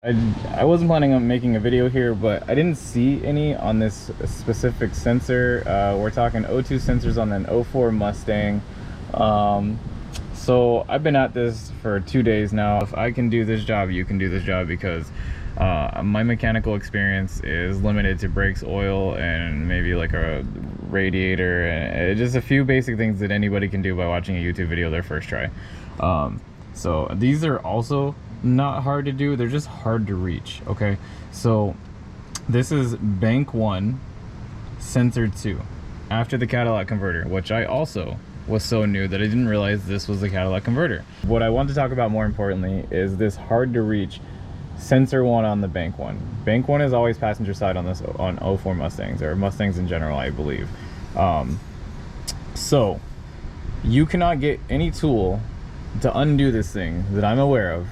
I wasn't planning on making a video here, but I didn't see any on this specific sensor. We're talking O2 sensors on an 04 Mustang. So I've been at this for 2 days now. If I can do this job, you can do this job, because my mechanical experience is limited to brakes, oil, and maybe like a radiator, and just a few basic things that anybody can do by watching a YouTube video their first try. So these are also not hard to do, they're just hard to reach. Okay, so this is bank 1, sensor 2, after the catalytic converter, which I also was so new that I didn't realize this was the catalytic converter. What I want to talk about more importantly is this hard to reach sensor 1 on the bank 1. Bank 1 is always passenger side on this, on 04 Mustangs, or Mustangs in general, I believe. So you cannot get any tool to undo this thing that I'm aware of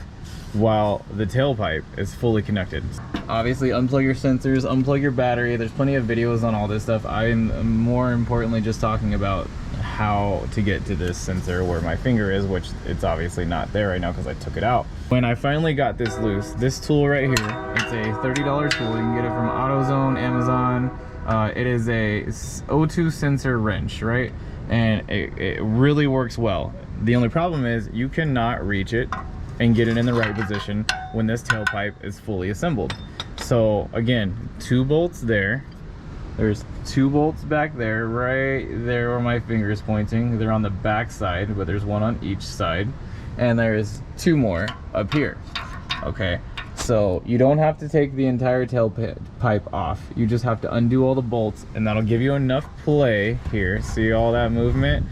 while the tailpipe is fully connected. Obviously unplug your sensors, unplug your battery. There's plenty of videos on all this stuff. I'm more importantly just talking about how to get to this sensor where my finger is, which it's obviously not there right now because I took it out. When I finally got this loose, this tool right here, it's a $30 tool. You can get it from AutoZone, Amazon. It is a O2 sensor wrench, right? And it really works well. The only problem is you cannot reach it and get it in the right position when this tailpipe is fully assembled. So again, 2 bolts there. There's 2 bolts back there, right there where my finger is pointing. They're on the back side, but there's 1 on each side. And there's 2 more up here. Okay, so you don't have to take the entire tailpipe off. You just have to undo all the bolts, and that'll give you enough play here. See all that movement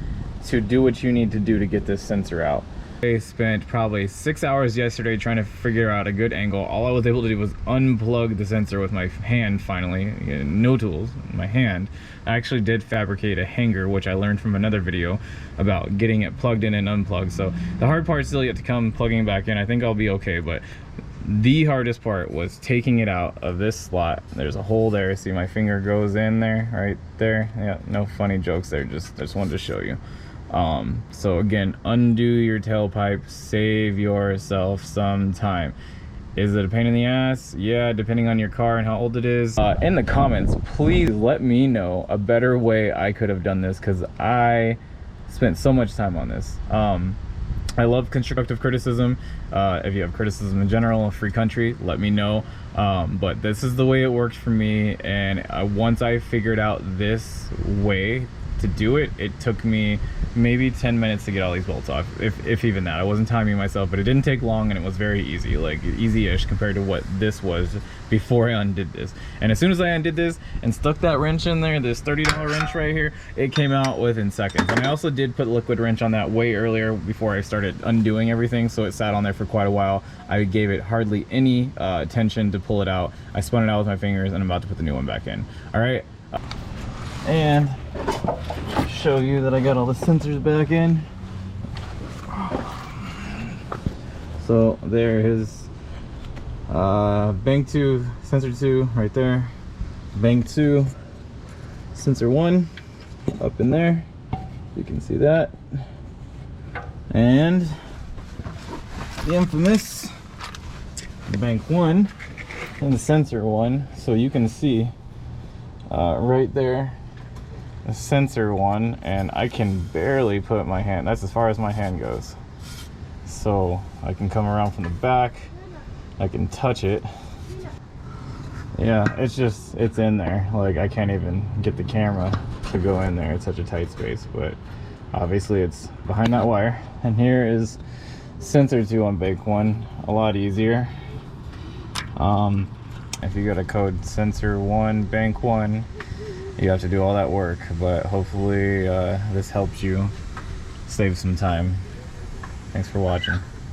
to do what you need to do to get this sensor out. I spent probably 6 hours yesterday trying to figure out a good angle. All I was able to do was unplug the sensor with my hand finally. No tools, my hand. I actually did fabricate a hanger, which I learned from another video about getting it plugged in and unplugged. So the hard part's still yet to come, plugging it back in. I think I'll be okay, but the hardest part was taking it out of this slot. There's a hole there. See, my finger goes in there, right there. Yeah, no funny jokes there, just wanted to show you. So again, undo your tailpipe, save yourself some time. Is it a pain in the ass? Yeah, depending on your car and how old it is. In the comments, please let me know a better way I could have done this, because I spent so much time on this. I love constructive criticism. If you have criticism in general, a free country, let me know. But this is the way it worked for me, and once I figured out this way to do it, it took me maybe 10 minutes to get all these bolts off, if even that. I wasn't timing myself, but it didn't take long, and it was very easy, like easy-ish compared to what this was before I undid this. And as soon as I undid this and stuck that wrench in there, this $30 wrench right here, it came out within seconds. And I also did put liquid wrench on that way earlier before I started undoing everything, so it sat on there for quite a while. I gave it hardly any tension to pull it out. I spun it out with my fingers, and I'm about to put the new one back in. All right, and show you that I got all the sensors back in. So there is bank 2, sensor 2 right there, bank 2, sensor 1 up in there, you can see that, and the infamous bank 1 and the sensor 1. So you can see right there a sensor 1, and I can barely put my hand, that's as far as my hand goes. So I can come around from the back, I can touch it. Yeah, it's in there. Like, I can't even get the camera to go in there. It's such a tight space, but obviously it's behind that wire. And here is sensor 2 on bank 1, a lot easier. If you got a code sensor 1 bank 1, you have to do all that work, but hopefully this helps you save some time. Thanks for watching.